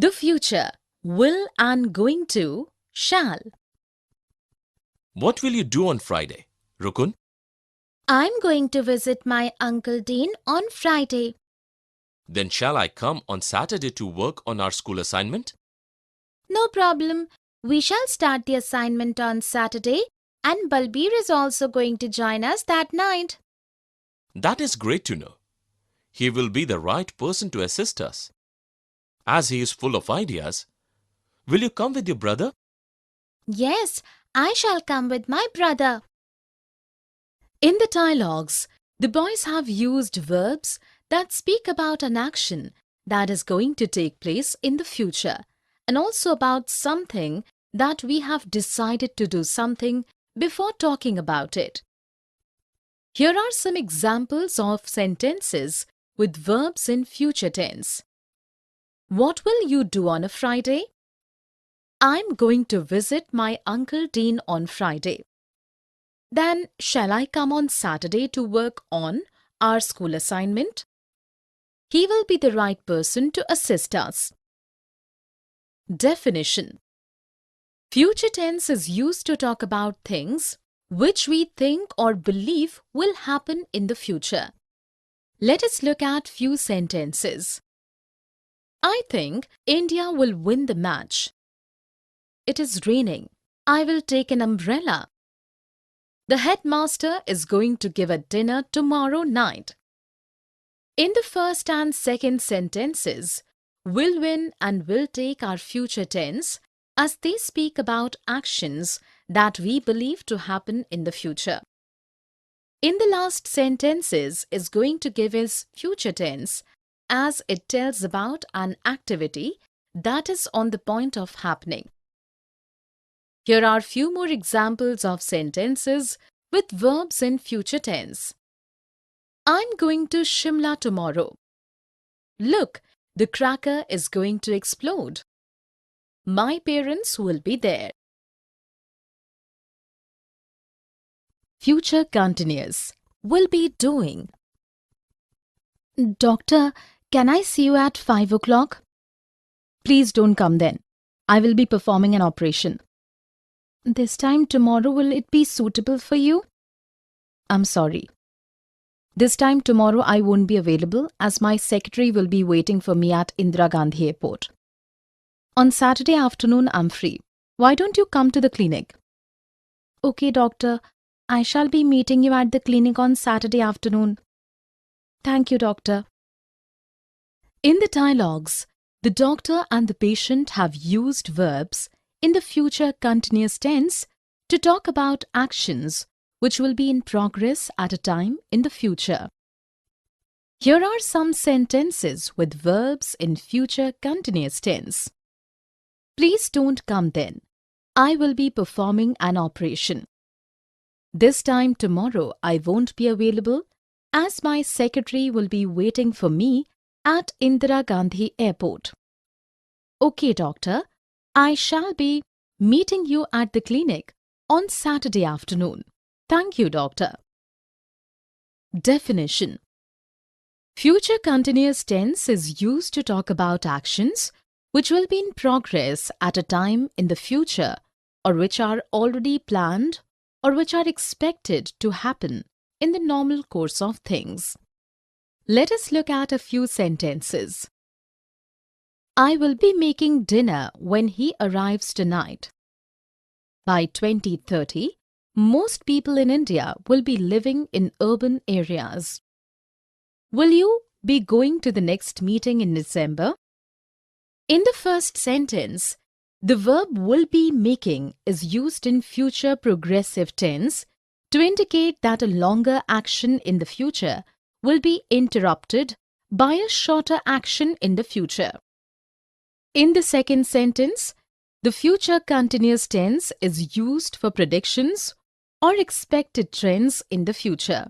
The future: will and going to, shall. What will you do on Friday, Rukun? I'm going to visit my Uncle Dean on Friday. Then shall I come on Saturday to work on our school assignment? No problem. We shall start the assignment on Saturday, and Balbir is also going to join us that night. That is great to know. He will be the right person to assist us. As he is full of ideas, will you come with your brother? Yes, I shall come with my brother. In the dialogues, the boys have used verbs that speak about an action that is going to take place in the future, and also about something that we have decided to do something before talking about it. Here are some examples of sentences with verbs in future tense. What will you do on a Friday? I'm going to visit my Uncle Dean on Friday. Then, shall I come on Saturday to work on our school assignment? He will be the right person to assist us. Definition: future tense is used to talk about things which we think or believe will happen in the future. Let us look at few sentences. I think India will win the match. It is raining. I will take an umbrella. The headmaster is going to give a dinner tomorrow night. In the first and second sentences, will win and will take are future tense as they speak about actions that we believe to happen in the future. In the last sentences is going to give is future tense as it tells about an activity that is on the point of happening. Here are few more examples of sentences with verbs in future tense. I'm going to Shimla tomorrow. Look, the cracker is going to explode. My parents will be there. Future continuous. Will be doing. Doctor, can I see you at 5 o'clock? Please don't come then. I will be performing an operation. This time tomorrow, will it be suitable for you? I'm sorry. This time tomorrow I won't be available as my secretary will be waiting for me at Indira Gandhi Airport. On Saturday afternoon I'm free. Why don't you come to the clinic? Okay, doctor. I shall be meeting you at the clinic on Saturday afternoon. Thank you, doctor. In the dialogues, the doctor and the patient have used verbs in the future continuous tense to talk about actions which will be in progress at a time in the future. Here are some sentences with verbs in future continuous tense. Please don't come then. I will be performing an operation. This time tomorrow I won't be available as my secretary will be waiting for me at Indira Gandhi Airport. Okay, doctor. I shall be meeting you at the clinic on Saturday afternoon. Thank you, doctor. Definition: future continuous tense is used to talk about actions which will be in progress at a time in the future or which are already planned or which are expected to happen in the normal course of things. Let us look at a few sentences. I will be making dinner when he arrives tonight. By 2030, most people in India will be living in urban areas. Will you be going to the next meeting in December? In the first sentence, the verb will be making is used in future progressive tense to indicate that a longer action in the future will be interrupted by a shorter action in the future. In the second sentence, the future continuous tense is used for predictions or expected trends in the future.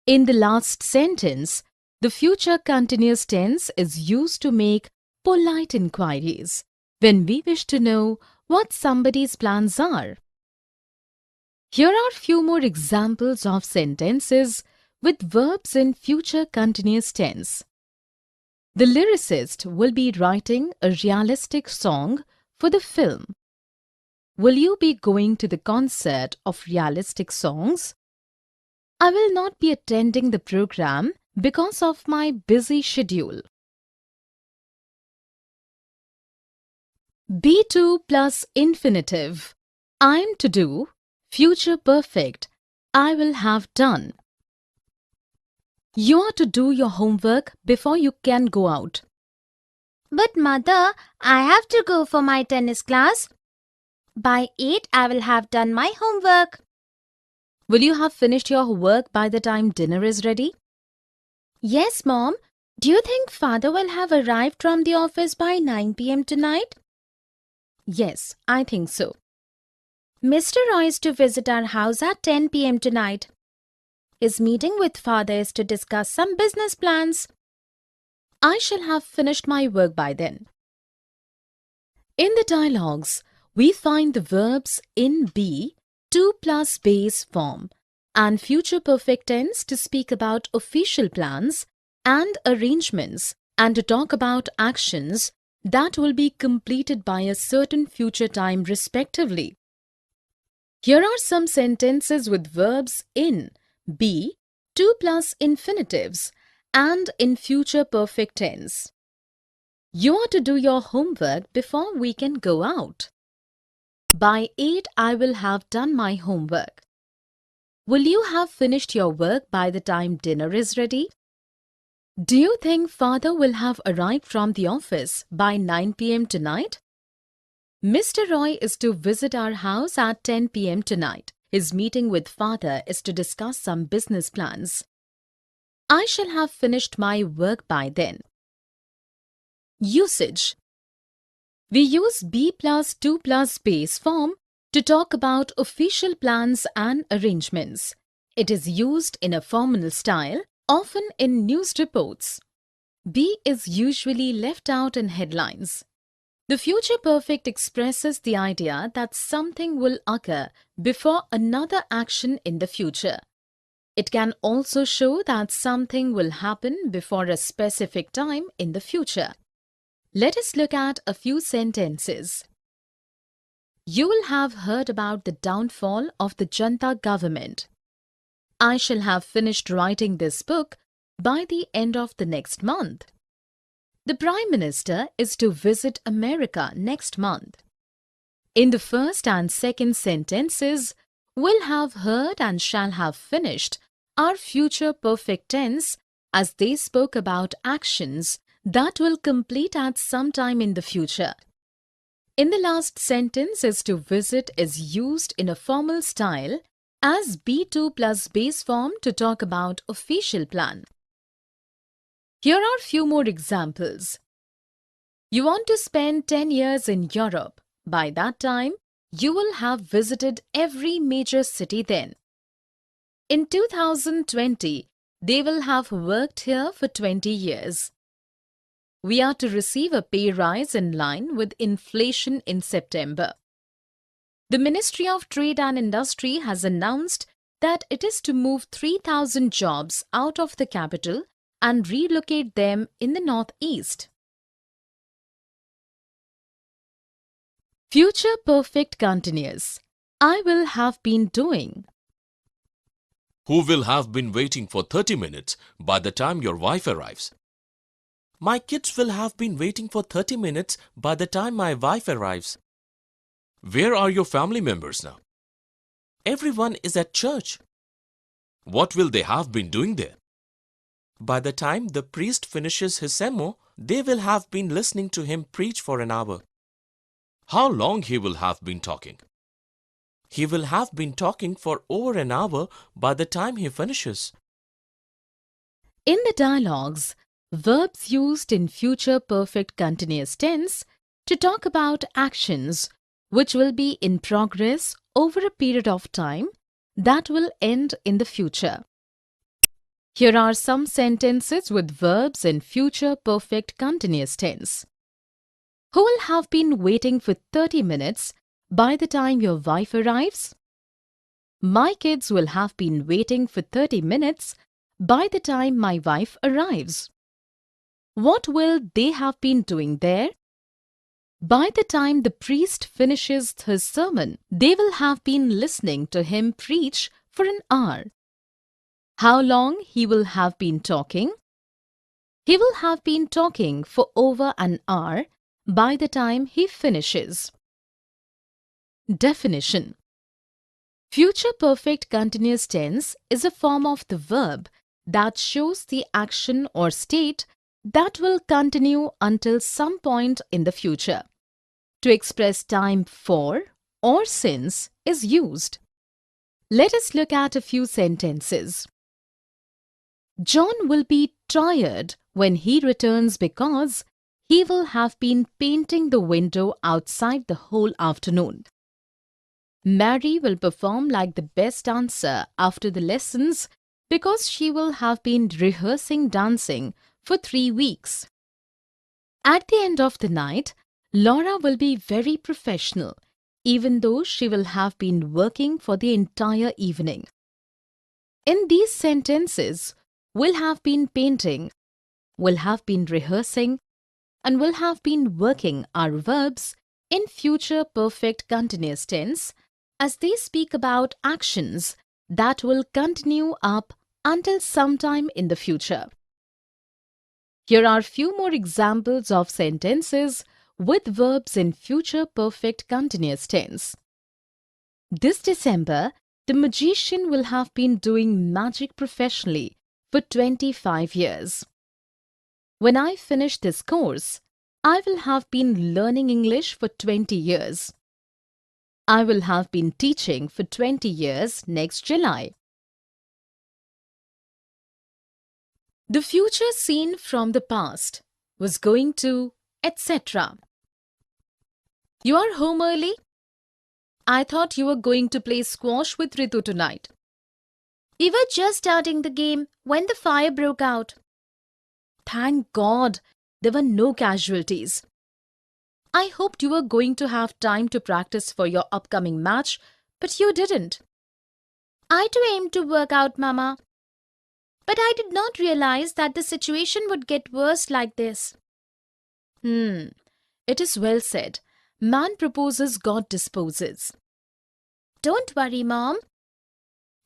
In the last sentence, the future continuous tense is used to make polite inquiries when we wish to know what somebody's plans are. Here are few more examples of sentences with verbs in future continuous tense. The lyricist will be writing a realistic song for the film. Will you be going to the concert of realistic songs? I will not be attending the program because of my busy schedule. B2 plus infinitive. I'm to do, future perfect. I will have done. You are to do your homework before you can go out. But mother, I have to go for my tennis class. By 8, I will have done my homework. Will you have finished your work by the time dinner is ready? Yes, Mom. Do you think Father will have arrived from the office by 9 p.m. tonight? Yes, I think so. Mr. Roy is to visit our house at 10 p.m. tonight. His meeting with Father is to discuss some business plans. I shall have finished my work by then. In the dialogues, we find the verbs in be, to plus base form, and future perfect tense to speak about official plans and arrangements and to talk about actions that will be completed by a certain future time respectively. Here are some sentences with verbs in, be, to plus infinitives and in future perfect tense. You are to do your homework before we can go out. By 8, I will have done my homework. Will you have finished your work by the time dinner is ready? Do you think Father will have arrived from the office by 9 p.m. tonight? Mr. Roy is to visit our house at 10 p.m. tonight. His meeting with Father is to discuss some business plans. I shall have finished my work by then. Usage. We use be plus to plus base form to talk about official plans and arrangements. It is used in a formal style, often in news reports. Be is usually left out in headlines. The future perfect expresses the idea that something will occur before another action in the future. It can also show that something will happen before a specific time in the future. Let us look at a few sentences. You will have heard about the downfall of the Junta government. I shall have finished writing this book by the end of the next month. The Prime Minister is to visit America next month. In the first and second sentences, will have heard and shall have finished are future perfect tense as they spoke about actions that will complete at some time in the future. In the last sentence, is to visit is used in a formal style as be2 plus base form to talk about official plan. Here are few more examples. You want to spend 10 years in Europe. By that time, you will have visited every major city then. In 2020, they will have worked here for 20 years. We are to receive a pay rise in line with inflation in September. The Ministry of Trade and Industry has announced that it is to move 3,000 jobs out of the capital and relocate them in the northeast. Future perfect continuous. I will have been doing. Who will have been waiting for 30 minutes by the time your wife arrives? My kids will have been waiting for 30 minutes by the time my wife arrives. Where are your family members now? Everyone is at church. What will they have been doing there? By the time the priest finishes his sermon, they will have been listening to him preach for an hour. How long he will have been talking? He will have been talking for over an hour by the time he finishes. In the dialogues, verbs used in future perfect continuous tense to talk about actions which will be in progress over a period of time that will end in the future. Here are some sentences with verbs in future perfect continuous tense. Who will have been waiting for 30 minutes by the time your wife arrives? My kids will have been waiting for 30 minutes by the time my wife arrives. What will they have been doing there? By the time the priest finishes his sermon, they will have been listening to him preach for an hour. How long he will have been talking? He will have been talking for over an hour by the time he finishes. Definition: Future perfect continuous tense is a form of the verb that shows the action or state that will continue until some point in the future. To express time for or since is used. Let us look at a few sentences. John will be tired when he returns because he will have been painting the window outside the whole afternoon. Mary will perform like the best dancer after the lessons because she will have been rehearsing dancing for 3 weeks. At the end of the night, Laura will be very professional, even though she will have been working for the entire evening. In these sentences, will have been painting, will have been rehearsing, and will have been working are verbs in future perfect continuous tense as they speak about actions that will continue up until sometime in the future. Here are few more examples of sentences with verbs in future perfect continuous tense. This December, the magician will have been doing magic professionally for 25 years. When I finish this course, I will have been learning English for 20 years. I will have been teaching for 20 years next July. The future seen from the past was going to, etc. You are home early? I thought you were going to play squash with Ritu tonight. We were just starting the game when the fire broke out. Thank God there were no casualties. I hoped you were going to have time to practice for your upcoming match, but you didn't. I too aimed to work out, Mama. But I did not realize that the situation would get worse like this. It is well said. Man proposes, God disposes. Don't worry, Mom.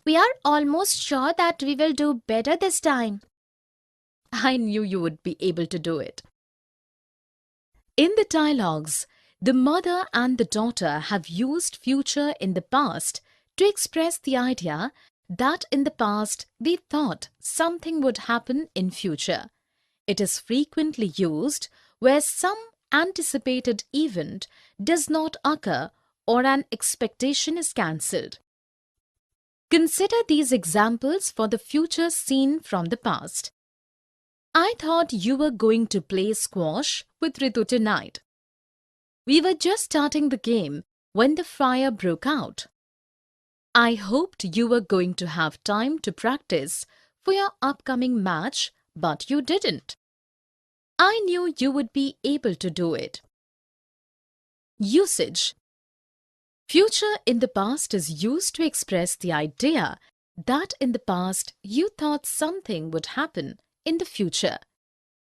We are almost sure that we will do better this time. I knew you would be able to do it. In the dialogues, the mother and the daughter have used future in the past to express the idea that in the past they thought something would happen in future. It is frequently used where some anticipated event does not occur or an expectation is cancelled. Consider these examples for the future seen from the past. I thought you were going to play squash with Ritu tonight. We were just starting the game when the fire broke out. I hoped you were going to have time to practice for your upcoming match, but you didn't. I knew you would be able to do it. Usage. Future in the past is used to express the idea that in the past you thought something would happen in the future.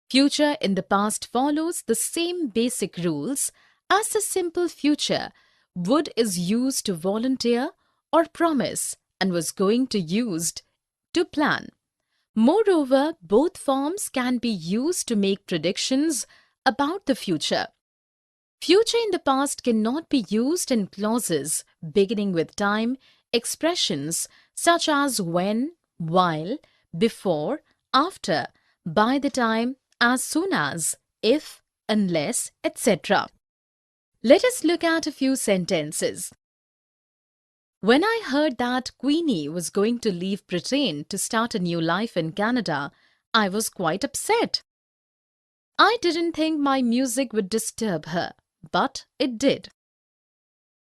Future in the past follows the same basic rules as the simple future. Would is used to volunteer or promise and was going to used to plan. Moreover, both forms can be used to make predictions about the future. Future in the past cannot be used in clauses beginning with time, expressions such as when, while, before, after, by the time, as soon as, if, unless, etc. Let us look at a few sentences. When I heard that Queenie was going to leave Britain to start a new life in Canada, I was quite upset. I didn't think my music would disturb her, but it did.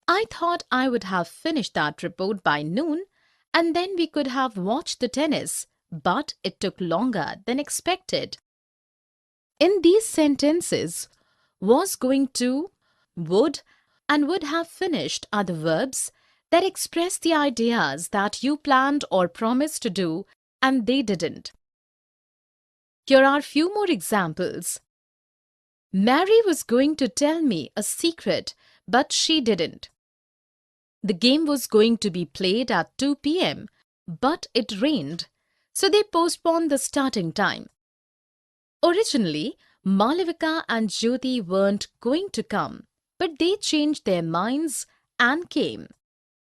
I thought I would have finished that report by noon and then we could have watched the tennis, but it took longer than expected. In these sentences, was going to, would, and would have finished are the verbs that express the ideas that you planned or promised to do and they didn't. Here are few more examples. Mary was going to tell me a secret, but she didn't. The game was going to be played at 2 p.m., but it rained, so they postponed the starting time. Originally, Malavika and Jyoti weren't going to come, but they changed their minds and came.